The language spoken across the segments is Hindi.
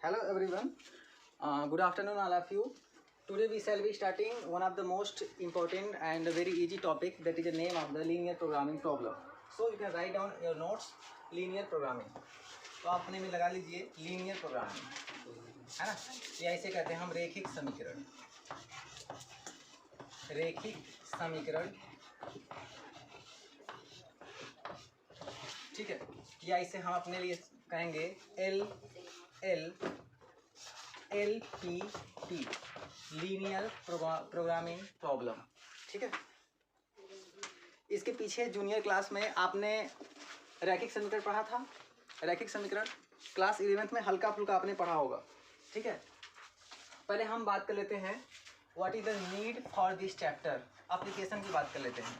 Hello everyone. Good afternoon all of you. Today we shall be starting one of the most important and very easy topic, that is the name of the linear programming problem. So you can write down your notes linear programming. तो आप अपने में लगा लीजिए linear programming, है ना। ये ऐसे कहते हैं हम रेखिक समीकरण, ठीक है। या इसे हम अपने लिए कहेंगे LPP लीनियर प्रोग्रामिंग प्रॉब्लम, ठीक है। इसके पीछे जूनियर क्लास में आपने रैखिक समीकरण पढ़ा था। रैखिक समीकरण क्लास 11th में हल्का फुल्का आपने पढ़ा होगा, ठीक है। पहले हम बात कर लेते हैं what is the need for this chapter, application की बात कर लेते हैं।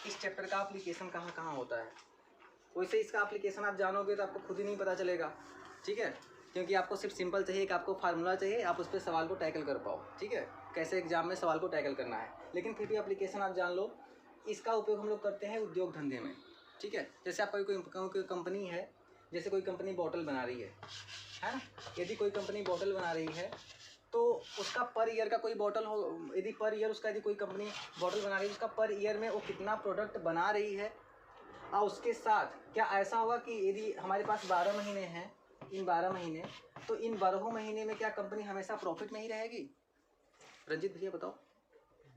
इस चैप्टर का एप्लीकेशन कहाँ कहाँ होता है। वैसे इसका एप्लीकेशन आप जानोगे तो आपको खुद ही नहीं पता चलेगा, ठीक है, क्योंकि आपको सिर्फ सिंपल चाहिए कि आपको फार्मूला चाहिए, आप उस पर सवाल को टैकल कर पाओ, ठीक है, कैसे एग्जाम में सवाल को टैकल करना है। लेकिन फिर भी एप्लीकेशन आप जान लो। इसका उपयोग हम लोग करते हैं उद्योग धंधे में, ठीक है। जैसे आपका कोई कंपनी है, जैसे कोई कंपनी बॉटल बना रही है ना। यदि कोई कंपनी बॉटल बना रही है तो उसका पर ईयर का कोई बॉटल हो, यदि पर ईयर उसका, यदि कोई कंपनी बॉटल बना रही है, उसका पर ईयर में वो कितना प्रोडक्ट बना रही है, और उसके साथ क्या ऐसा होगा कि यदि हमारे पास 12 महीने हैं, इन 12 महीने, तो इन 12 महीने में क्या कंपनी हमेशा प्रॉफिट में ही रहेगी? रंजीत भैया बताओ।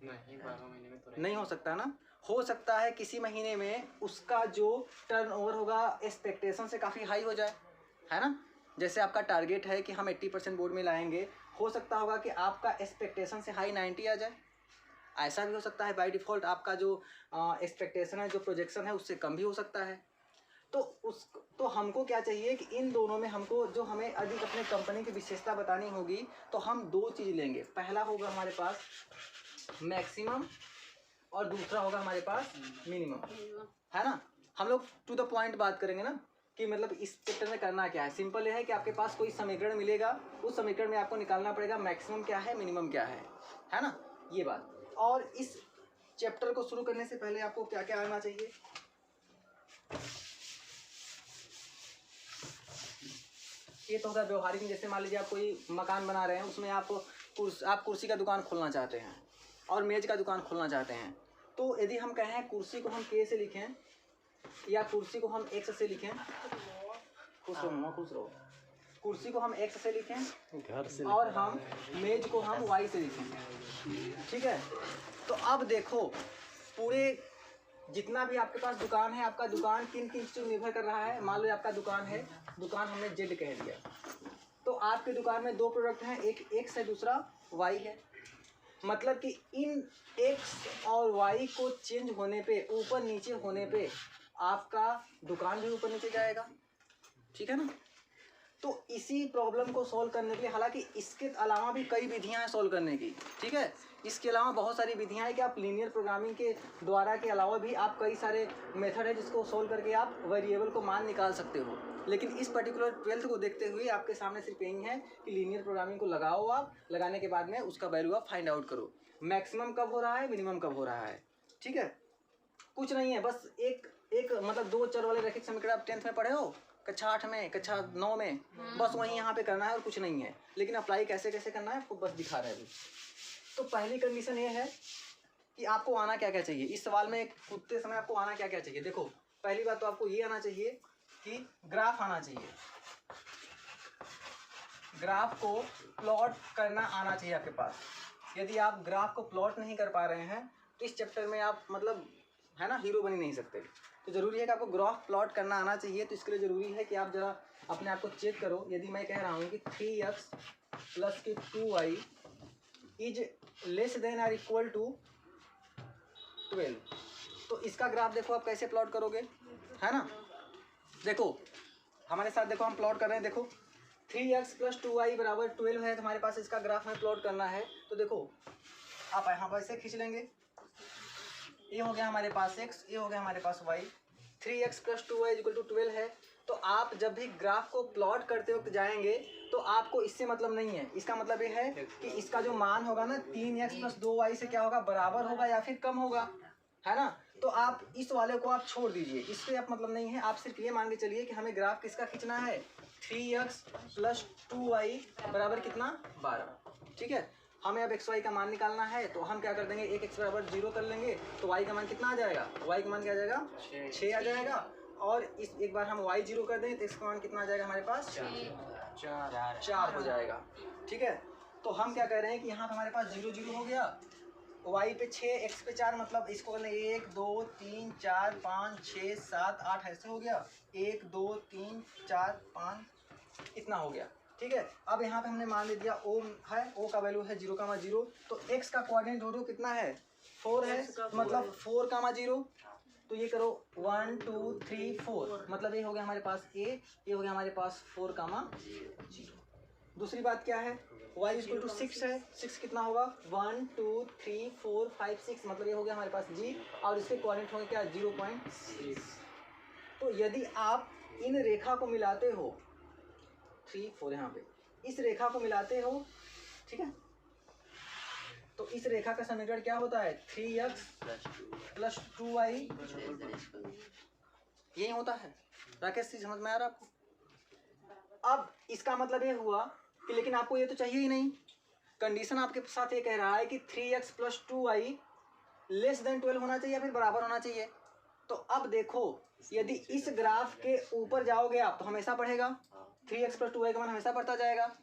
नहीं, 12 महीने में तो नहीं हो सकता ना। हो सकता है किसी महीने में उसका जो टर्नओवर होगा एक्सपेक्टेशन से काफ़ी हाई हो जाए, है ना। जैसे आपका टारगेट है कि हम 80% बोर्ड में लाएंगे, हो सकता होगा कि आपका एक्सपेक्टेशन से हाई 90 आ जाए। ऐसा भी हो सकता है बाय डिफ़ॉल्ट आपका जो एक्सपेक्टेशन है, जो प्रोजेक्शन है, उससे कम भी हो सकता है। तो हमको क्या चाहिए कि इन दोनों में हमको जो हमें अधिक अपने कंपनी की विशेषता बतानी होगी, तो हम दो चीज़ लेंगे। पहला होगा हमारे पास मैक्सिमम और दूसरा होगा हमारे पास मिनिमम, है ना। हम लोग टू द पॉइंट बात करेंगे ना, कि मतलब इस चैप्टर में करना क्या है। सिंपल ये है कि आपके पास कोई समीकरण मिलेगा, उस समीकरण में आपको निकालना पड़ेगा मैक्सिमम क्या है, मिनिमम क्या है ना, ये बात। और इस चैप्टर को शुरू करने से पहले आपको क्या क्या आना चाहिए। ये तो होता है व्यवहारिक में। जैसे मान लीजिए आप कोई मकान बना रहे हैं, उसमें आप कुर्सी का दुकान खोलना चाहते हैं और मेज का दुकान खोलना चाहते हैं। तो यदि हम कहें कुर्सी को हम K से लिखें या कुर्सी को हम X से लिखें, खुश रहो, कुर्सी को हम X से लिखें घर से, और हम मेज को हम Y से लिखें, ठीक है। तो अब देखो, पूरे जितना भी आपके पास दुकान है, आपका दुकान किन किन चीज़ों पर निर्भर कर रहा है। मान लो आपका दुकान है, दुकान हमने Z कह दिया, तो आपके दुकान में दो प्रोडक्ट हैं, एक X है, दूसरा Y है। मतलब कि इन X और Y को चेंज होने पे, ऊपर नीचे होने पे, आपका दुकान भी ऊपर नीचे जाएगा, ठीक है ना। तो इसी प्रॉब्लम को सॉल्व करने के लिए, हालांकि इसके अलावा भी कई विधियां हैं सॉल्व करने की, ठीक है। इसके अलावा बहुत सारी विधियां हैं कि आप लीनियर प्रोग्रामिंग के द्वारा के अलावा भी आप कई सारे मेथड है जिसको सॉल्व करके आप वेरिएबल को मान निकाल सकते हो। लेकिन इस पर्टिकुलर 12th को देखते हुए आपके सामने सिर्फ यही है कि लीनियर प्रोग्रामिंग को लगाओ, आप लगाने के बाद में उसका वैल्यू आप फाइंड आउट करो, मैक्सिमम कब हो रहा है, मिनिमम कब हो रहा है, ठीक है। कुछ नहीं है, बस एक मतलब दो चर वाले रैखिक समीकरण आप 10th में पढ़े हो, कक्षा 8 में, कक्षा 9 में, बस वहीं यहाँ पे करना है और कुछ नहीं है। लेकिन अप्लाई कैसे कैसे करना है आपको बस दिखा रहे हैं अभी। तो पहली कंडीशन ये है कि आपको आना क्या क्या चाहिए। इस सवाल में कूदते समय आपको आना क्या क्या चाहिए। देखो, पहली बात तो आपको ये आना चाहिए कि ग्राफ आना चाहिए, ग्राफ को प्लॉट करना आना चाहिए आपके पास। यदि आप ग्राफ को प्लॉट नहीं कर पा रहे हैं तो इस चैप्टर में आप मतलब, है ना, हीरो बन ही नहीं सकते। तो ज़रूरी है कि आपको ग्राफ प्लॉट करना आना चाहिए। तो इसके लिए ज़रूरी है कि आप ज़रा अपने आप को चेक करो। यदि मैं कह रहा हूँ कि 3x प्लस के 2y इज लेस देन और इक्वल टू 12, तो इसका ग्राफ देखो आप कैसे प्लॉट करोगे, है ना। देखो हमारे साथ, देखो हम प्लॉट कर रहे हैं। देखो 3x प्लस 2y बराबर 12 है, तो हमारे पास इसका ग्राफ में प्लॉट करना है। तो देखो आप यहाँ पर ऐसे खींच लेंगे, ये हो गया हमारे पास x, ये हो गया हमारे पास y। 3x plus 2y equal to 12 है। तो आप जब भी ग्राफ को प्लॉट करते वक्त जाएंगे तो आपको इससे मतलब नहीं है। इसका मतलब ये है कि इसका जो मान होगा ना 3x प्लस 2y से क्या होगा, बराबर होगा या फिर कम होगा, है ना। तो आप इस वाले को आप छोड़ दीजिए, इस पे आप मतलब नहीं है, आप सिर्फ ये मान के चलिए कि हमें ग्राफ किसका खींचना है, 3x + 2y बराबर कितना 12। ठीक है, हमें अब एक्स वाई का मान निकालना है, तो हम क्या कर देंगे, एक एक्स बराबर 0 कर लेंगे, तो y का मान कितना आ जाएगा, y का मान क्या आ जाएगा 6 आ जाएगा। और इस एक बार हम y 0 कर दें तो इसका मान कितना आ जाएगा हमारे पास 4 हो जाएगा। ठीक है, तो हम क्या कह रहे हैं कि यहाँ पे हमारे पास 0 0 हो गया, y पे 6 x पे 4, मतलब इसको कर लेंगे 1 2 3 4 5 6 7 8 ऐसे हो गया, 1 2 3 4 5 इतना हो गया। ठीक है, अब यहाँ पे हमने मान लिया ओ है, ओ का वैल्यू है 0,0, तो x का कोऑर्डिनेट ढूंढो कितना है 4 है, मतलब 4,0, तो ये करो 1 2 3 4, मतलब ये हो गया हमारे पास a, ये हो गया हमारे पास 4,0। दूसरी बात क्या है, y = 6 है, 6 कितना होगा 1 2 3 4 5 6, मतलब ये हो गया हमारे पास g, और इसके कोऑर्डिनेट होंगे क्या 0.6। तो यदि आप इन रेखा को मिलाते हो 3 4, यहाँ पे इस रेखा को मिलाते हो, ठीक है, तो इस रेखा का समीकरण क्या होता है 3x + 2y, यही होता है। राकेश जी समझ में आ रहा आपको? अब इसका मतलब ये हुआ कि लेकिन आपको ये तो चाहिए ही नहीं, कंडीशन आपके साथ ये कह रहा है कि 3x + 2y < 12 होना चाहिए, फिर बराबर होना चाहिए। तो अब देखो, यदि इस ग्राफ के ऊपर जाओगे आप तो हमेशा बढ़ेगा, 3x + 2y का मान हमेशा बढ़ता जाएगा।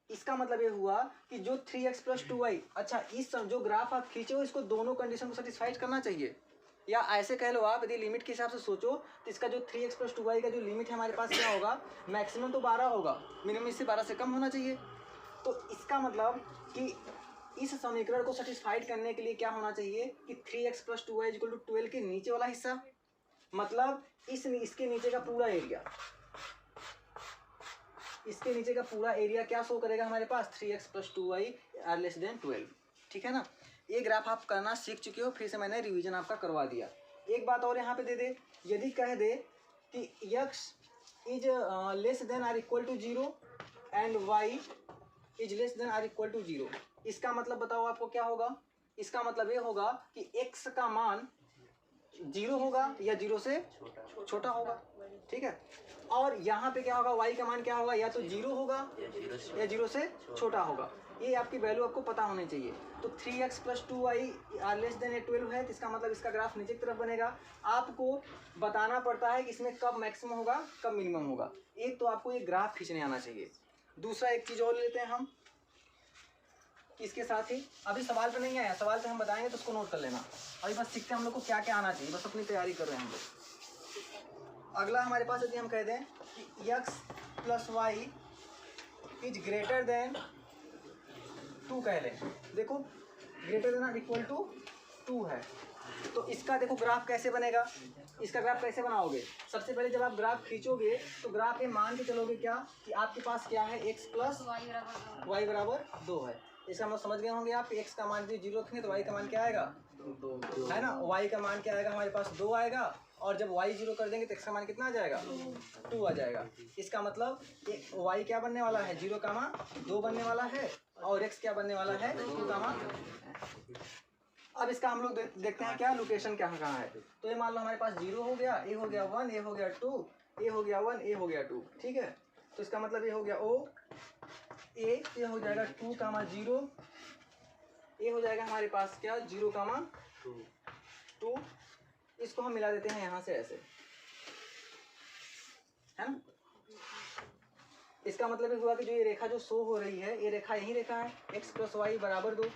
इसका मतलब ये हुआ कि जो 3x + 2y, अच्छा इस जो ग्राफ आप खींचे हो इसको दोनों कंडीशन को सेटिस्फाइड करना चाहिए, या ऐसे कह लो आप, यदि लिमिट के हिसाब से सोचो तो इसका जो 3x + 2y का जो लिमिट है हमारे पास क्या होगा, मैक्सिमम तो 12 होगा, मिनिमम इससे 12 से कम होना चाहिए। तो इसका मतलब कि इस समीकरण को सेटिस्फाइड करने के लिए क्या होना चाहिए कि 3x + 2y = 12 के नीचे वाला हिस्सा, मतलब इसके नीचे का पूरा एरिया, इसके नीचे का पूरा एरिया क्या शो करेगा हमारे पास 3x + 2y < 12। ठीक है ना, ये ग्राफ आप करना सीख चुके हो, फिर से मैंने रिवीजन आपका करवा दिया। एक बात और यहाँ पे दे दे, यदि कह दे कि x = 0 एंड y ≤ 0, इसका मतलब बताओ आपको क्या होगा, इसका मतलब ये होगा कि x का मान 0 होगा या 0 से छोटा होगा। ठीक है, और यहाँ पे क्या होगा, y का मान क्या होगा, या तो 0 होगा या 0 से छोटा होगा। ये आपकी वैल्यू आपको पता होनी चाहिए। तो 3x + 2y < 12 है, तो इसका मतलब इसका ग्राफ नीचे की तरफ बनेगा। आपको बताना पड़ता है कि इसमें कब मैक्सिमम होगा कब मिनिमम होगा। एक तो आपको ये ग्राफ खींचने आना चाहिए, दूसरा एक चीज़ और लेते हैं हम इसके साथ ही, अभी सवाल पे नहीं आया, सवाल पे हम बताएंगे तो उसको नोट कर लेना। अभी बस सीखते हैं हम लोग को क्या क्या आना चाहिए, बस अपनी तैयारी कर रहे हैं हम लोग। अगला हमारे पास यदि हम कह दें कि x + y > 2 कह लें, देखो > 2 है, तो इसका देखो ग्राफ कैसे बनेगा, इसका ग्राफ कैसे बनाओगे। सबसे पहले जब आप ग्राफ खींचोगे तो ग्राफ ये मान के चलोगे क्या कि आपके पास क्या है x + y = 2 है। इसका मतलब समझ गए होंगे आप, x का मान 0 रखेंगे तो y का मान क्या आएगा 2 है ना, y का मान क्या आएगा हमारे पास 2 आएगा, और जब y 0 कर देंगे तो x का मान कितना आ जाएगा 2 आ जाएगा। इसका मतलब y क्या बनने वाला है 0, 2 बनने वाला है, और x क्या बनने वाला है 2। अब इसका हम लोग देखते हैं क्या लोकेशन क्या कहाँ है। तो ये मान लो हमारे पास 0 हो गया, a हो गया 1, a हो गया 2, a हो गया 1, a हो गया 2। ठीक है, तो इसका मतलब ये हो गया o a, ये हो जाएगा 2, 0, ये हो जाएगा हमारे पास क्या 0, 2। इसको हम मिला देते हैं यहाँ से ऐसे, है ना। इसका मतलब ये हुआ कि जो ये रेखा जो शो हो रही है, ये रेखा यही रेखा है x + y = 2।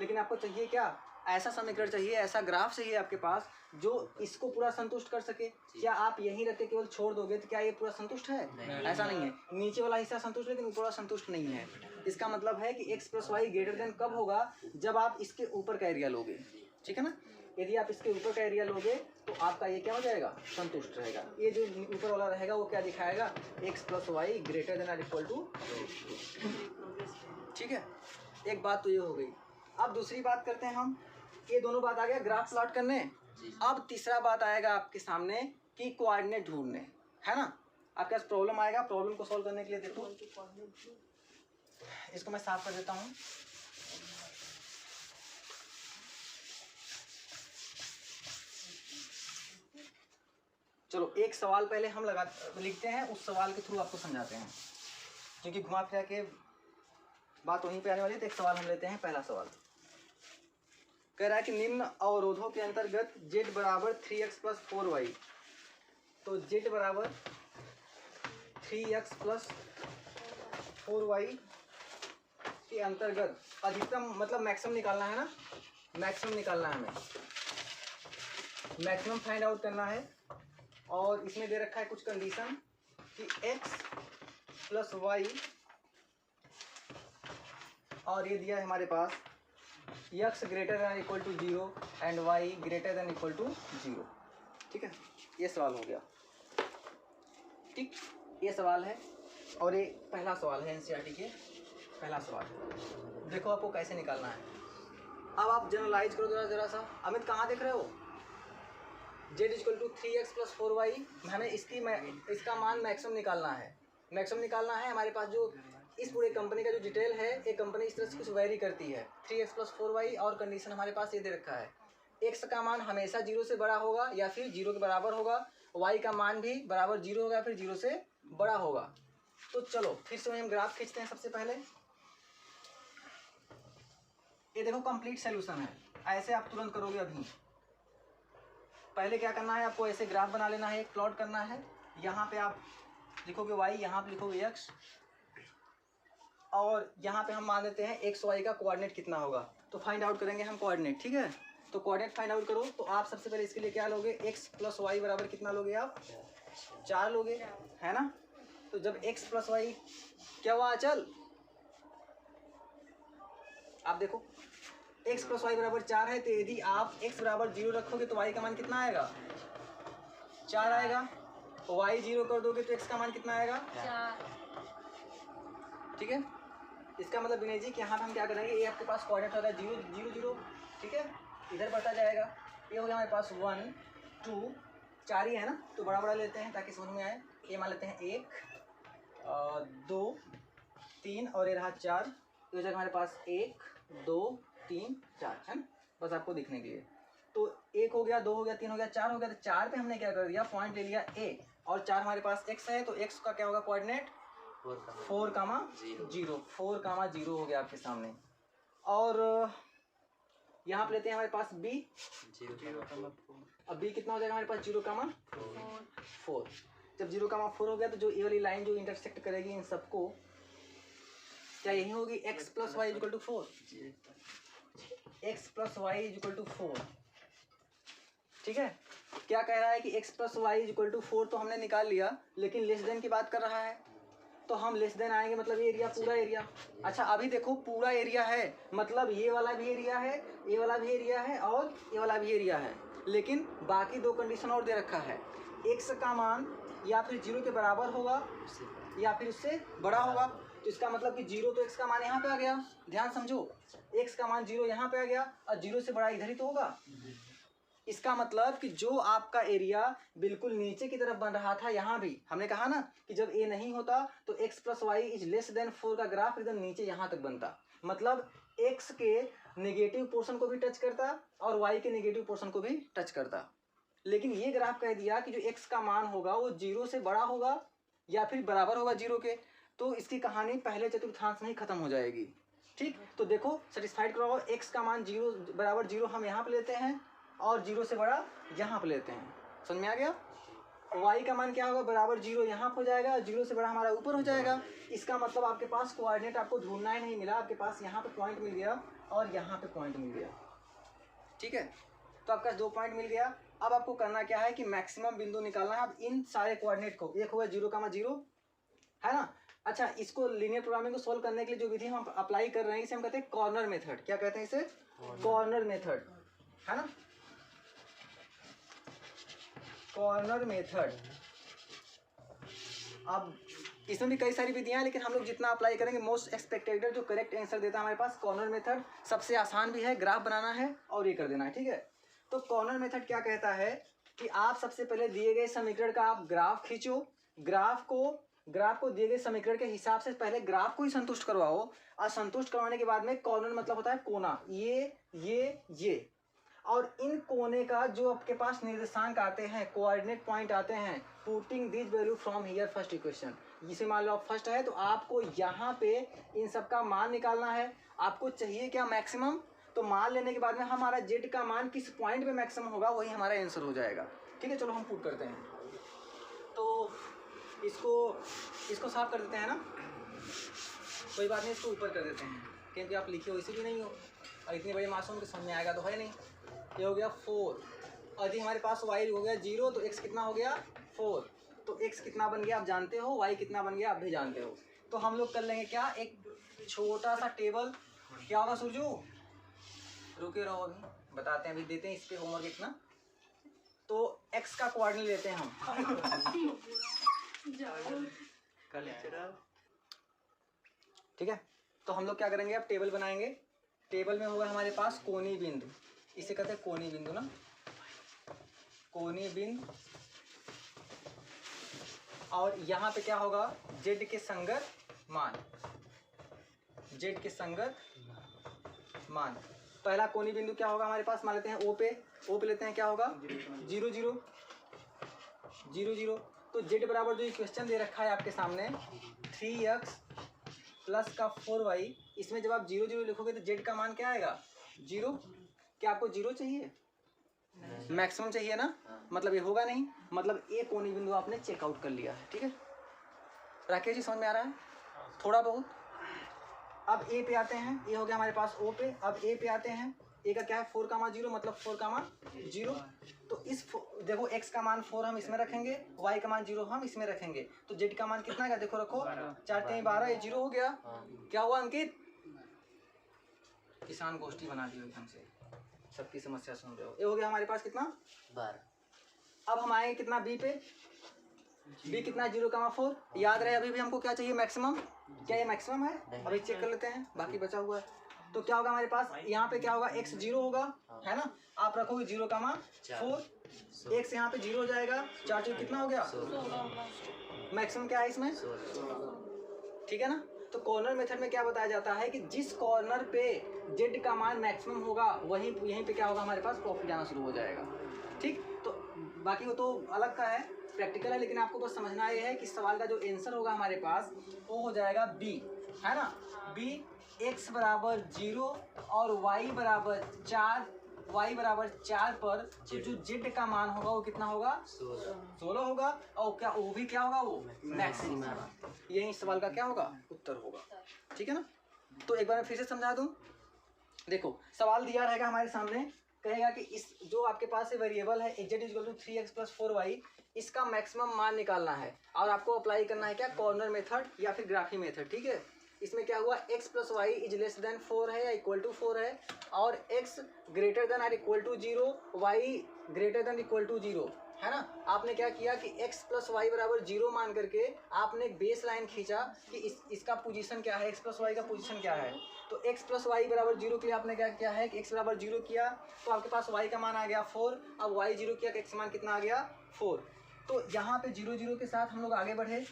लेकिन आपको चाहिए क्या, ऐसा समीकरण चाहिए, ऐसा ग्राफ चाहिए आपके पास जो इसको पूरा संतुष्ट कर सके। क्या आप यहीं रख के केवल छोड़ दोगे तो क्या ये पूरा संतुष्ट है? ऐसा नहीं है, नीचे वाला हिस्सा संतुष्ट है लेकिन ऊपर वाला संतुष्ट नहीं है। इसका मतलब है कि x + y > कब होगा, जब आप इसके ऊपर का एरिया लोगे। ठीक है ना, यदि आप इसके ऊपर का एरिया लोगे तो आपका ये क्या हो जाएगा संतुष्ट रहेगा। ये जो ऊपर वाला रहेगा वो क्या दिखाएगा x + y > 2। ठीक है, एक बात तो ये हो गई। अब दूसरी बात करते हैं हम, ये दोनों बात आ गया ग्राफ प्लॉट करने। अब तीसरा बात आएगा आपके सामने कि कोऑर्डिनेट ढूंढने, है ना। आपके पास प्रॉब्लम आएगा, प्रॉब्लम को सॉल्व करने के लिए देखो, इसको मैं साफ कर देता हूँ। चलो एक सवाल पहले हम लिखते हैं, उस सवाल के थ्रू आपको समझाते हैं, क्योंकि घुमा फिरा के बात वहीं पे आने वाली है। तो एक सवाल हम लेते हैं। पहला सवाल कह रहा है कि निम्न अवरोधों के अंतर्गत z बराबर 3x प्लस 4y, तो z बराबर 3x प्लस 4y के अंतर्गत अधिकतम मतलब मैक्सिमम निकालना है ना, मैक्सिमम निकालना है हमें, मैक्सिमम फाइंड आउट करना है। और इसमें दे रखा है कुछ कंडीशन कि x प्लस वाई, और ये दिया है हमारे पास x greater than equal to 0 and y greater than equal to 0। ठीक है, ये सवाल हो गया। ठीक, ये सवाल है और ये पहला सवाल है एनसीईआरटी के पहला सवाल। देखो आपको कैसे निकालना है। अब आप जनरलाइज करो जरा सा। अमित कहाँ देख रहे हो? z equal to 3x plus 4y, हमें इसका मान मैक्सिमम निकालना है। मैक्सिमम निकालना है। हमारे पास जो इस पूरे कंपनी का जो डिटेल है, एक कंपनी इस तरह से कुछ वेरी करती है 3x प्लस 4y, और कंडीशन हमारे पास ये दे रखा है x का मान हमेशा 0 से बड़ा होगा या फिर 0 के बराबर होगा, y का मान भी बराबर 0 होगा फिर 0 से बड़ा होगा। तो चलो फिर से हम ग्राफ खींचते हैं। सबसे पहले ये देखो कंप्लीट सोल्यूशन है, ऐसे आप तुरंत करोगे। अभी पहले क्या करना है, आपको ऐसे ग्राफ बना लेना है, एक प्लॉट करना है। यहाँ पे आप लिखोगे y, यहाँ पे लिखोगे x, और यहाँ पे हम मान लेते हैं एक्स वाई का कोऑर्डिनेट कितना होगा। तो फाइंड आउट करेंगे हम कोऑर्डिनेट। ठीक है, तो कोऑर्डिनेट फाइंड आउट करो। तो आप सबसे पहले इसके लिए क्या लोगे, x प्लस वाई बराबर कितना लोगे आप? 4 लोगे, है ना। तो जब x प्लस वाई क्या हुआ अचल, आप देखो x प्लस वाई बराबर 4 है, तो यदि आप x बराबर 0 रखोगे तो y का मान कितना आएगा? 4 आएगा। y 0 कर दोगे तो x का मान कितना आएगा? 4। ठीक है, इसका मतलब विनय जी कि यहाँ पे हम क्या करेंगे, ये आपके पास कोऑर्डिनेट होगा 0 0 0। ठीक है, इधर बढ़ता जाएगा। ये हो गया हमारे पास 1 2 4 ही है ना, तो बड़ा बड़ा लेते हैं ताकि समझ में आए। ये मान लेते हैं 1 2 3 और ये रहा 4। तो हो जाएगा हमारे पास 1 2 3 4, है ना, बस आपको दिखने के लिए। तो 1 हो गया, 2 हो गया, 3 हो गया, 4 हो गया। तो 4 पे हमने क्या कर दिया, पॉइंट ले लिया a, और 4 हमारे पास x है, तो x का क्या होगा कोऑर्डिनेट 4 कामा 0, 4 कामा 0 हो गया आपके सामने। और यहाँ पे लेते हैं हमारे पास b, अब b कितना हो जाएगा हमारे पास 0 कामा 4। जब 0 कामा 4 हो गया तो जो ये वाली लाइन जो इंटरसेक्ट करेगी इन सबको, क्या यही होगी x plus y equal to 4, x plus y equal to 4। ठीक है, क्या कह रहा है कि x plus y equal to 4 तो हमने निकाल लिया, लेकिन लेस देन की बात कर रहा है, तो हम लेस देन आएंगे, मतलब ये एरिया पूरा एरिया। अच्छा अभी देखो पूरा एरिया है, मतलब ये वाला भी एरिया है, ये वाला भी एरिया है और ये वाला भी एरिया है, लेकिन बाकी दो कंडीशन और दे रखा है। x का मान या फिर 0 के बराबर होगा या फिर उससे बड़ा होगा। तो इसका मतलब कि 0 तो x का मान यहाँ पे आ गया, ध्यान समझो, x का मान 0 यहाँ पे आ गया और 0 से बड़ा इधर ही तो होगा। इसका मतलब कि जो आपका एरिया बिल्कुल नीचे की तरफ बन रहा था, यहाँ भी हमने कहा ना कि जब a नहीं होता तो x plus y is less than 4 का ग्राफ एकदम नीचे यहाँ तक बनता, मतलब x के नेगेटिव पोर्शन को भी टच करता और y के नेगेटिव पोर्शन को भी टच करता। लेकिन ये ग्राफ कह दिया कि जो x का मान होगा वो 0 से बड़ा होगा या फिर बराबर होगा 0 के, तो इसकी कहानी पहले चतुर्थांश में ही खत्म हो जाएगी। ठीक, तो देखो सेटिस्फाइड कराओ, x का मान 0 बराबर 0 हम यहाँ पे लेते हैं और 0 से बड़ा यहाँ पे लेते हैं। समझ में आ गया? y का मान क्या होगा, बराबर 0 यहाँ पे हो जाएगा, 0 से बड़ा हमारा ऊपर हो जाएगा। इसका मतलब आपके पास कोऑर्डिनेट आपको ढूंढना ही नहीं मिला, आपके पास यहाँ पे पॉइंट मिल गया और यहाँ पे पॉइंट मिल गया। ठीक है, तो आपका 2 पॉइंट मिल गया। अब आपको करना क्या है कि मैक्सिमम बिंदु निकालना है। अब इन सारे कोऑर्डिनेट को, एक हुआ 0,0 है ना। अच्छा, इसको लीनियर प्रोग्रामिंग को सोल्व करने के लिए जो विधि हम अप्लाई कर रहे हैं इसे हम कहते हैं कॉर्नर मेथड। क्या कहते हैं इसे? कॉर्नर मेथड, है ना, कॉर्नर मेथड। अब इसमें भी कई सारी विधियां हैं, लेकिन हम लोग जितना अप्लाई करेंगे मोस्ट एक्सपेक्टेड जो करेक्ट आंसर देता है हमारे पास कॉर्नर मेथड। सबसे आसान भी है, ग्राफ बनाना है और ये कर देना है। ठीक है, तो कॉर्नर मेथड क्या कहता है कि आप सबसे पहले दिए गए समीकरण का आप ग्राफ खींचो, ग्राफ को दिए गए समीकरण के हिसाब से पहले ग्राफ को ही संतुष्ट करवाओ, और संतुष्ट करवाने के बाद में कॉर्नर मतलब होता है कोना, ये और इन कोने का जो आपके पास निर्देशांक आते हैं, कोऑर्डिनेट पॉइंट आते हैं, putting this value from here first equation. जिसे मान लो आप फर्स्ट है तो आपको यहाँ पे इन सब का मान निकालना है। आपको चाहिए क्या? मैक्सिमम। तो मान लेने के बाद में हमारा जेड का मान किस पॉइंट पे मैक्सिमम होगा वही हमारा आंसर हो जाएगा। ठीक है, चलो हम पुट करते हैं। तो इसको साफ कर देते हैं ना, कोई बात नहीं, इसको ऊपर कर देते हैं क्योंकि आप लिखे हो इसी भी नहीं हो और इतने बड़े मासूम के समझ में आएगा तो है नहीं। ये हो गया 4 और यदि हमारे पास y हो गया 0 तो x कितना हो गया 4। तो x कितना बन गया आप जानते हो, y कितना बन गया आप भी जानते हो। तो हम लोग कर लेंगे क्या, एक छोटा सा टेबल। क्या होगा सूरजू? रुके रहो, अभी बताते हैं, अभी देते हैं इस पे होमवर्क इतना। तो x का कोऑर्डिनेट लेते हैं हम। ठीक है, तो हम लोग क्या करेंगे, अब टेबल बनाएंगे। टेबल में होगा हमारे पास कोनी बिंदु, इसे कहते हैं कोनी बिंदु ना, कोनी बिंदु। और यहाँ पे क्या होगा, जेड के संगत मान, जेड के संगत मान। पहला कोनी बिंदु क्या होगा हमारे पास, मान लेते हैं ओ पे लेते हैं, क्या होगा 0 0 0 0। तो जेड बराबर जो क्वेश्चन दे रखा है आपके सामने 3x प्लस का 4y, इसमें जब आप 0 0 लिखोगे तो जेड का मान क्या आएगा 0। क्या आपको 0 चाहिए? मैक्सिमम चाहिए ना, मतलब ये होगा नहीं, मतलब ए कोनी बिंदु आपने चेकआउट कर लिया है। ठीक है राकेश जी, समझ में आ रहा है थोड़ा बहुत? अब ए पे आते हैं, ये हो गया हमारे पास ओ पे। अब ए पे आते हैं, ए का क्या है 4,0 मतलब 4,0। तो इस देखो x का मान 4 हम इसमें रखेंगे, y का मान 0 हम इसमें रखेंगे, तो z का मान कितना है देखो, रखो 4 3 12, ये 0 हो गया। क्या हुआ अंकित? किसान गोष्ठी बना दी एकदम से, सबकी समस्या सुन रहे हो। ये हो गया हमारे पास कितना 12। अब हम आएंगे कितना b पे, b कितना 0,4। याद रहे अभी भी हमको क्या चाहिए, मैक्सिमम। क्या ये मैक्सिमम है? अभी चेक कर लेते हैं, बाकी बचा हुआ है। तो क्या होगा हमारे पास, यहाँ पे क्या होगा x 0 होगा, है ना, आप रखोगे 0,4, x यहाँ पे 0 हो जाएगा, 4 4 कितना हो गया, मैक्सिमम क्या है इसमें, ठीक है ना। तो कॉर्नर मेथड में क्या बताया जाता है कि जिस कॉर्नर पे जेड का मान मैक्सिमम होगा वहीं यहीं पे क्या होगा हमारे पास प्रॉफिट आना शुरू हो जाएगा। ठीक, तो बाकी वो तो अलग का है, प्रैक्टिकल है, लेकिन आपको बस समझना ये है कि सवाल का जो आंसर होगा हमारे पास वो हो जाएगा बी, है ना। बी x बराबर 0 और y बराबर 4 पर जो जेड का मान होगा वो कितना होगा 16 होगा। और क्या वो भी क्या होगा, वो मैक्सिमम, यही सवाल का क्या होगा उत्तर होगा। ठीक है ना। तो एक बार मैं फिर से समझा दूं, देखो सवाल दिया रहेगा हमारे सामने, कहेगा कि इस जो आपके पास वेरिएबल है z equal to 3x plus 4y, इसका मैक्सिमम मान निकालना है और आपको अप्लाई करना है क्या, कॉर्नर मेथड या फिर ग्राफी मेथड। ठीक है, इसमें क्या हुआ x plus y is less than 4 है या इक्वल टू 4 है, और x ग्रेटर देन और equal to 0, y greater than equal to 0, है ना। आपने क्या किया कि x प्लस वाई बराबर 0 मान करके आपने एक बेस लाइन खींचा कि इसका पोजीशन क्या है, x प्लस वाई का पोजीशन क्या है। तो x प्लस वाई बराबर 0 के लिए आपने क्या किया है कि x बराबर 0 किया तो आपके पास y का मान आ गया 4। अब y 0 किया तो x मान कितना आ गया 4। तो यहाँ पे 0 0 के साथ हम लोग आगे बढ़े,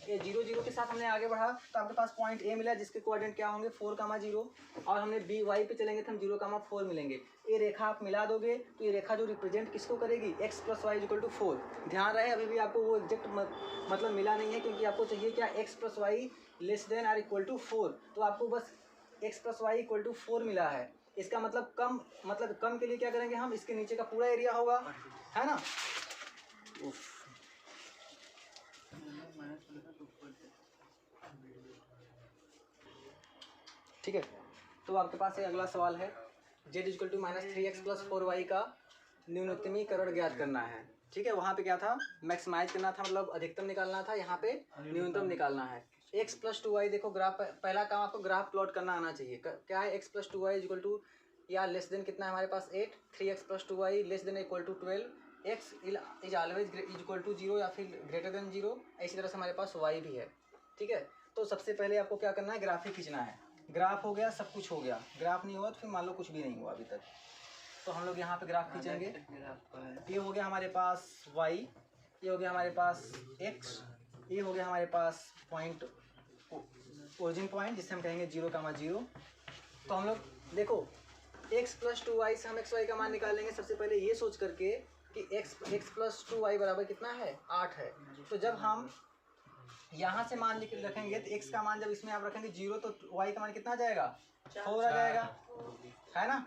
ये 0 0 के साथ हमने आगे बढ़ा तो आपके पास पॉइंट ए मिला जिसके कोऑर्डिनेट क्या होंगे 4,0, और हमने बी वाई पे चलेंगे तो हम 0,4 मिलेंगे। ये रेखा आप मिला दोगे तो ये रेखा जो रिप्रेजेंट किसको करेगी, x plus y equal to 4। ध्यान रहे अभी भी आपको वो एग्जैक्ट मतलब मिला नहीं है, क्योंकि आपको चाहिए क्या x plus y less than और इक्वल टू 4। तो आपको बस x plus y equal to 4 मिला है। इसका मतलब कम के लिए क्या करेंगे हम, इसके नीचे का पूरा एरिया होगा, है ना। ठीक है, तो आपके पास ये अगला सवाल है, z equal to -3x plus 4y का न्यूनतमीकरण ज्ञात करना है। ठीक है, वहाँ पे क्या था, मैक्सिमाइज करना था, मतलब अधिकतम निकालना था, यहाँ पे न्यूनतम निकालना है। x प्लस 2y देखो ग्राफ, पहला काम आपको ग्राफ प्लॉट करना आना चाहिए। क्या है, x plus 2y equal to या लेस देन कितना है हमारे पास 8, 3x plus 2y less than equal to 12, x is always equal to 0 या फिर ग्रेटर देन 0। इसी तरह से हमारे पास y भी है। ठीक है, तो सबसे पहले आपको क्या करना है, ग्राफ ही खींचना है। ग्राफ हो गया, सब कुछ हो गया, ग्राफ नहीं हुआ तो फिर मान लो कुछ भी नहीं हुआ अभी तक। तो हम लोग यहाँ पे ग्राफ खींचेंगे। ये हो गया हमारे पास y, ये हो गया हमारे पास x, ये हो गया हमारे पास पॉइंट ओरिजिन पॉइंट जिससे हम कहेंगे 0,0। तो हम लोग देखो x प्लस 2y से हम xy का मान निकालेंगे सबसे पहले ये सोच करके कि x प्लस 2y बराबर कितना है 8 है। तो जब हम यहाँ से मान लिख रखेंगे तो x का मान जब इसमें आप रखेंगे 0 तो y का मान कितना आ जाएगा 4 आ जाएगा, है ना।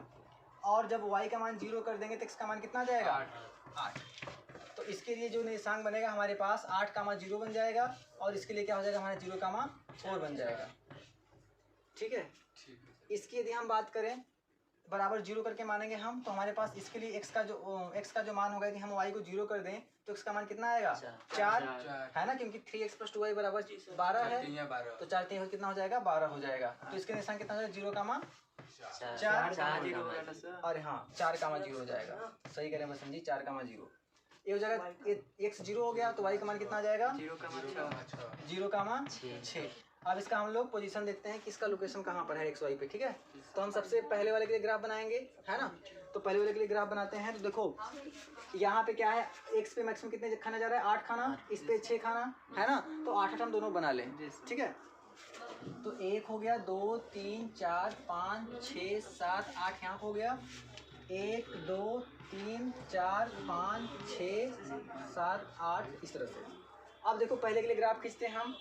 और जब y का मान 0 कर देंगे तो x का मान कितना आ जाएगा 8। तो इसके लिए जो निशान बनेगा हमारे पास 8 का मान 0 बन जाएगा और इसके लिए क्या हो जाएगा हमारा 0 का मान 4 बन जाएगा। ठीक है, इसकी यदि हम बात करें बराबर 0 करके मानेंगे हम तो हमारे पास इसके लिए x का जो मान होगा यदि हम y को 0 कर दें तो x का मान कितना आएगा 4, है ना, क्योंकि 3x प्लस 2y बराबर 12 है तो 4 3 कितना हो जाएगा 12 हो जाएगा। तो इसके निशान कितना हो जाएगा 0 का मान 4 और हाँ 4 का मान 0 हो जाएगा। सही करें बस समझिए 4 का मान 0 ये हो जाएगा। x 0 हो गया तो y का मान कितना आ जाएगा 0 का मान 6। अब इसका हम लोग पोजीशन देखते हैं कि इसका लोकेशन कहाँ पर है एक्स वाई पे। ठीक है, तो हम सबसे पहले वाले के लिए ग्राफ बनाएंगे, है ना। तो पहले वाले के लिए ग्राफ बनाते हैं। तो देखो यहाँ पे क्या है एक्स पे मैक्सिमम कितने खाना जा रहा है 8 खाना, इस पे 6 खाना, है ना। तो 8 हम दोनों बना लें। ठीक है, तो 1 हो गया 2 3 4 5 6 7 8 यहाँ हो गया 1 2 3 4 5 6 7 8 इस तरह से। अब देखो पहले के लिए ग्राफ खींचते हैं हम।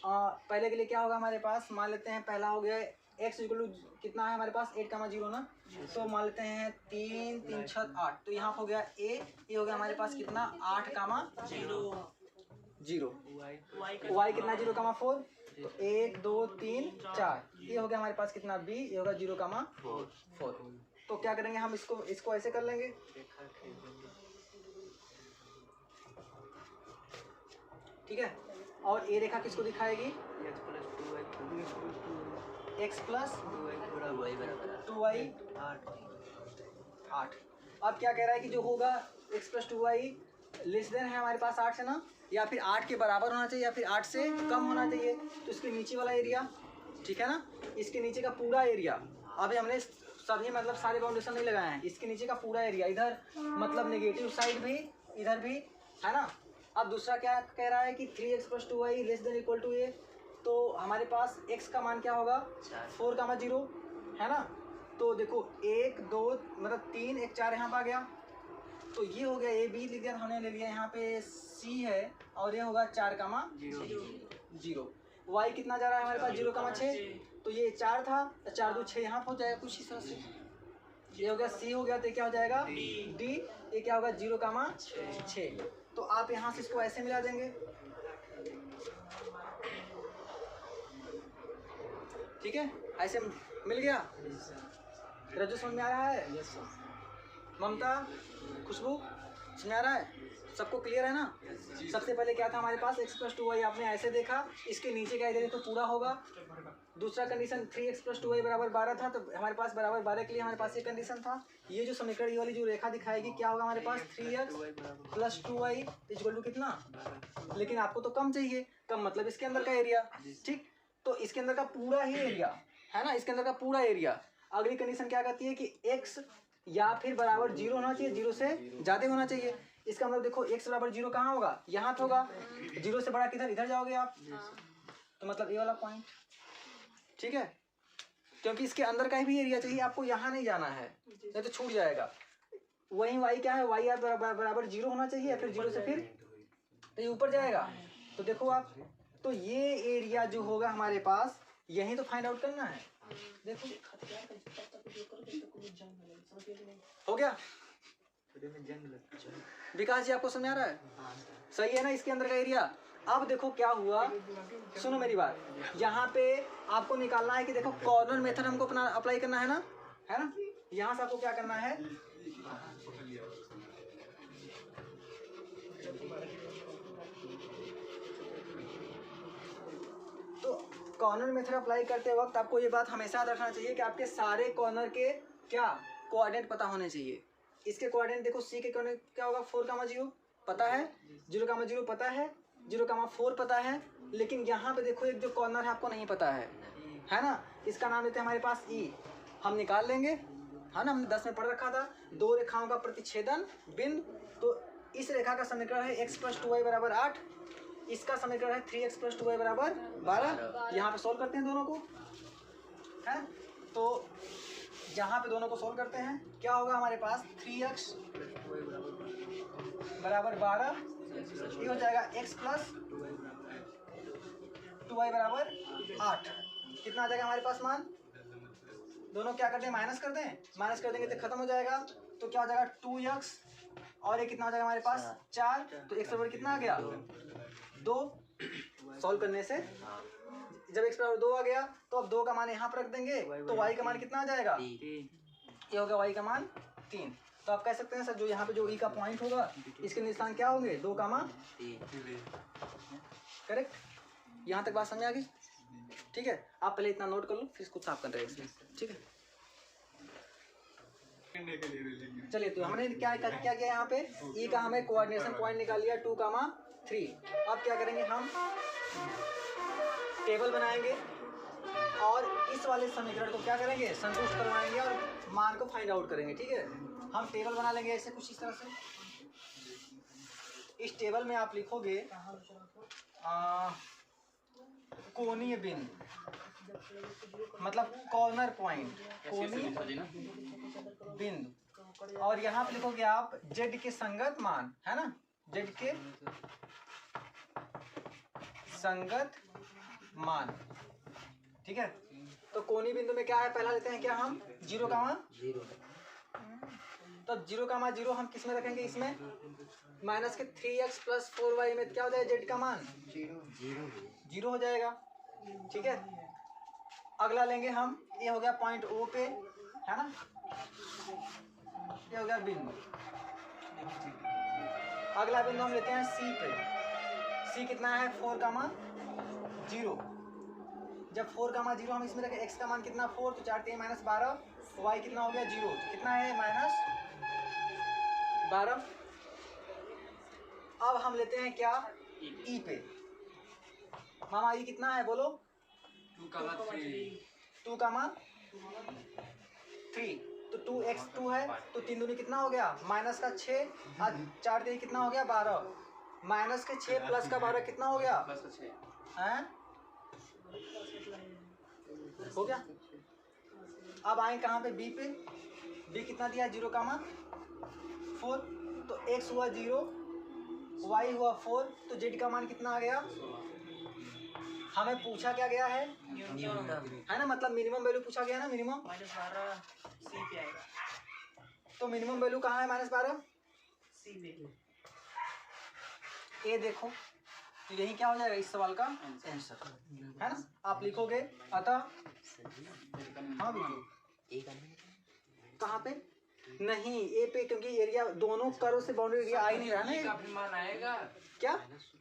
पहले के लिए क्या होगा हमारे पास, मान लेते हैं पहला हो गया x इक्वल टू कितना है हमारे पास 8 का 0 ना, तो मान लेते हैं 3 3 6 8। तो यहाँ हो गया a, ये हो गया हमारे पास कितना 8 का 0, y कितना 0 का 4, तो 1 2 3 4 ये हो गया हमारे पास कितना b, ये होगा 0 का 4। तो क्या करेंगे हम इसको ऐसे कर लेंगे। ठीक है, और ये रेखा किसको दिखाएगी x प्लस 2y 8। अब क्या कह रहा है कि जो होगा x plus 2y less then है हमारे पास 8 से ना, या फिर 8 के बराबर होना चाहिए या फिर 8 से कम होना चाहिए। तो इसके नीचे वाला एरिया, ठीक है ना, इसके नीचे का पूरा एरिया, अभी हमने सभी मतलब सारे बाउंडेशन नहीं लगाए हैं, इसके नीचे का पूरा एरिया, इधर मतलब नेगेटिव साइड भी इधर भी, है ना। अब दूसरा क्या कह रहा है कि 3x plus 2y less than equal to a, तो हमारे पास x का मान क्या होगा 4 का 0, है ना। तो देखो 1 2 मतलब 3 1 4 यहाँ पर आ गया, तो ये हो गया a b लिख दिया हमने, ले लिया यहाँ पे c है और ये होगा 4 का 0। y कितना जा रहा है हमारे पास 0 का 6, तो ये 4 था तो 4 2 6 यहाँ पहुँच जाएगा कुछ इस तरह से। ये हो गया c हो गया, तो क्या हो जाएगा d, ये क्या होगा 0 का 6। तो आप यहाँ से इसको ऐसे मिला देंगे। ठीक है, ऐसे मिल गया। रज्जू समझ में आ रहा है? ममता, खुशबू समझ में आ रहा है? सबको क्लियर है ना? सबसे पहले क्या था हमारे पास x प्लस 2y आपने ऐसे देखा, इसके नीचे का एरिया तो पूरा होगा। दूसरा कंडीशन 3x प्लस 2y बराबर 12 था, तो हमारे पास बराबर 12 के लिए हमारे पास ये कंडीशन था। ये जो समीकरण ये वाली जो रेखा दिखाएगी क्या होगा हमारे पास 3x plus 2y equal to कितना, लेकिन आपको तो कम चाहिए, कम मतलब इसके अंदर का एरिया। ठीक, तो इसके अंदर का पूरा ही एरिया, है ना, इसके अंदर का पूरा एरिया। अगली कंडीशन क्या कहती है कि x या फिर बराबर 0 होना चाहिए, 0 से ज़्यादा होना चाहिए। इसका मतलब देखो x बराबर 0 कहाँ होगा, यहाँ तो होगा, 0 से बड़ा किधर, इधर जाओगे आप, तो मतलब ये वाला पॉइंट। ठीक है, क्योंकि इसके अंदर का भी एरिया चाहिए आपको, यहाँ नहीं जाना है नहीं तो छूट जाएगा। वही y क्या है, y या बराबर 0 होना चाहिए, या फिर 0 से फिर तो ये ऊपर जाएगा। तो देखो आप, तो ये एरिया जो होगा हमारे पास यही तो फाइंड आउट करना है। देखो हो गया विकास जी, आपको समझ आ रहा है? सही है ना, इसके अंदर का एरिया। अब देखो क्या हुआ, सुनो मेरी बात, यहाँ पे आपको निकालना है कि देखो कॉर्नर मेथड हमको अपना अप्लाई करना है ना, है ना। यहाँ से आपको क्या करना है, तो कॉर्नर मेथड अप्लाई करते वक्त आपको ये बात हमेशा याद रखना चाहिए कि आपके सारे कॉर्नर के क्या कोऑर्डिनेट पता होने चाहिए। इसके कोऑर्डिनेट देखो, सी के कोऑर्डिनेट क्या होगा 4 का 0 पता है, 0 का 0 पता है, 0 का 4 पता है, लेकिन यहाँ पे देखो एक जो कॉर्नर है आपको नहीं पता है ना। इसका नाम लेते हैं हमारे पास ई, हम निकाल लेंगे, है ना, हमने 10 में पढ़ रखा था। 2 रेखाओं का प्रतिच्छेदन बिंदु, तो इस रेखा का समीकरण है x प्लस 2y बराबर 8, इसका समीकरण है 3x प्लस 2y बराबर 12। यहाँ पे सॉल्व करते हैं दोनों को, है। तो यहाँ पे दोनों को सोल्व करते हैं, क्या होगा हमारे पास 3x बराबर 12, ये हो जाएगा x प्लस 2y बराबर 8। कितना आ जाएगा हमारे पास मान? दोनों क्या करते हैं, माइनस कर दें, माइनस कर देंगे तो खत्म हो जाएगा। तो क्या हो जाएगा 2x और ये कितना हो जाएगा हमारे पास 4, तो x बराबर कितना आ गया 2। सॉल्व करने से जब x बराबर 2 आ गया तो अब 2 का मान यहाँ पर रख देंगे तो y का मान कितना आ जाएगा, ये होगा y का मान 3। तो आप कह सकते हैं सर जो यहाँ पे जो e का पॉइंट होगा इसके निशान क्या होंगे 2, करेक्ट। यहाँ तक बात समझ आ गई? ठीक है, आप पहले इतना नोट कर लो फिर इसको साफ कर रहे हैं, ठीक है। चलिए तो हमने क्या किया यहाँ पे e का हमें कोऑर्डिनेशन पॉइंट निकाल लिया 2, 3। अब क्या करेंगे, हम टेबल बनाएंगे और इस वाले समीकरण को क्या करेंगे, संतुष्ट करवाएंगे और मान को फाइंड आउट करेंगे। ठीक है, हम टेबल बना लेंगे ऐसे कुछ इस तरह से। इस टेबल में आप लिखोगे कोणीय बिंदु, मतलब कॉर्नर पॉइंट, कोणीय बिंदु, और यहाँ पे लिखोगे आप z के संगत मान, है ना, z के संगत मान। ठीक है, तो कोणीय बिंदु में क्या है, पहला लेते हैं क्या हम 0, तो 0, हम किस में रखेंगे, इसमें माइनस के 3x प्लस 4y में क्या हो जाएगा z का मान 0 हो जाएगा। ठीक है, अगला लेंगे हम, ये हो गया पॉइंट O पे, है ना, ये हो गया बिंदु। अगला बिंदु हम लेते हैं C पे, C कितना है 4, 0। जब 4, 0 हम इसमें रखें, x का मान कितना 4, तो 4 3 माइनस 12, y कितना हो गया 0, तो कितना है -12। अब हम लेते हैं क्या E पे, मामा E कितना है बोलो 2, 3, तो 2x 2 है, तो 3 दूनी कितना हो गया माइनस का 6, 4 3 कितना हो गया 12, माइनस के 6 प्लस का 12 कितना हो गया हैं, हो गया। अब आए कहाँ पे B पे, B कितना दिया 0, 4, तो x हुआ 0, y हुआ 4, तो z का मान कितना आ गया, हमें पूछा क्या गया है ना, मतलब मिनिमम वैल्यू पूछा गया ना, मिनिमम -12 C पे आएगा, तो मिनिमम वैल्यू कहाँ है -12 C पे। ये देखो, तो यही क्या हो जाएगा इस सवाल का आंसर, है ना। आप लिखोगे अतः, हाँ बिल्कुल, कहाँ पे नहीं ए पे, क्योंकि एरिया दोनों करो से बाउंड्री एरिया आ ही नहीं रहा ना, का भी मान आएगा क्या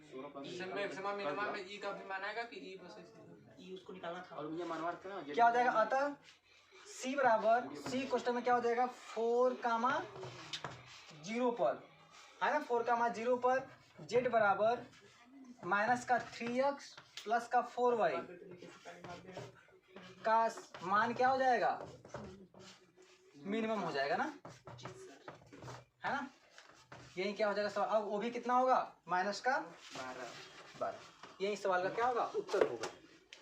मैक्सिमम मिनिमम में ई का भी मान आएगा कि ई बस E उसको निकालना था, और मुझे मानवा थे ना क्या हो जाएगा, अतः C बराबर, C क्वेश्चन में क्या हो जाएगा 4, 0 पर, है ना, 4, 0 पर z बराबर माइनस का 3x प्लस का 4y का मान क्या हो जाएगा, मिनिमम हो जाएगा ना, है ना, यही क्या हो जाएगा सवाल। अब वो भी कितना होगा माइनस का 12, यही सवाल का क्या होगा उत्तर होगा।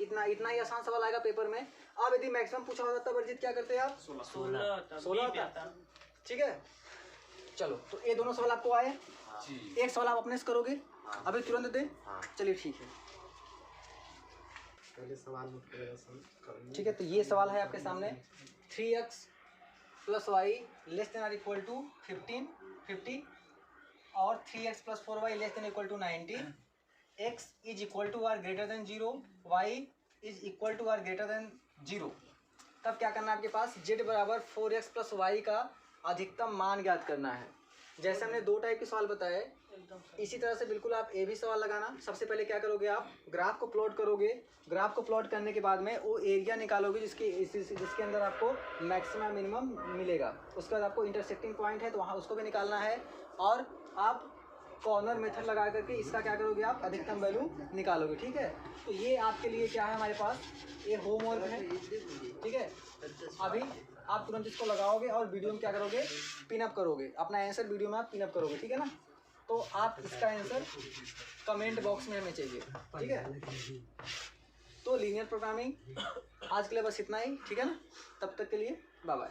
इतना ही आसान सवाल आएगा पेपर में। अब यदि मैक्सिमम पूछा होता तब अर्जित क्या करते हैं आप 16 आता, ठीक है। चलो, तो ये दोनों सवाल आपको आए, एक सवाल आप अपने से करोगे अभी तुरंत दे, चलिए ठीक है, ठीक है। तो ये सवाल है आपके सामने, 3x plus y less than or equal to 50 और 3x plus 4y less than equal to 90, x is equal to or greater than 0, y is equal to or greater than 0। तब क्या करना है आपके पास, z बराबर 4x प्लस वाई का अधिकतम मान ज्ञात करना है। जैसे हमने 2 टाइप के सवाल बताए, इसी तरह से बिल्कुल आप ये भी सवाल लगाना। सबसे पहले क्या करोगे, आप ग्राफ को प्लॉट करोगे, ग्राफ को प्लॉट करने के बाद में वो एरिया निकालोगे जिसके अंदर आपको मैक्सिमम मिनिमम मिलेगा। उसके बाद आपको इंटरसेक्टिंग पॉइंट है तो वहाँ उसको भी निकालना है, और आप कॉर्नर मेथड लगा करके इसका क्या करोगे, आप अधिकतम वैल्यू निकालोगे। ठीक है, तो ये आपके लिए क्या है हमारे पास, ये होमवर्क है, ठीक है। अभी आप तुरंत इसको लगाओगे और वीडियो में क्या करोगे, पिनअप करोगे, अपना आंसर वीडियो में आप पिनअप करोगे, ठीक है ना। तो आप इसका आंसर कमेंट बॉक्स में हमें चाहिए, ठीक है। तो लीनियर प्रोग्रामिंग आज के लिए बस इतना ही, ठीक है ना। तब तक के लिए बाय बाय।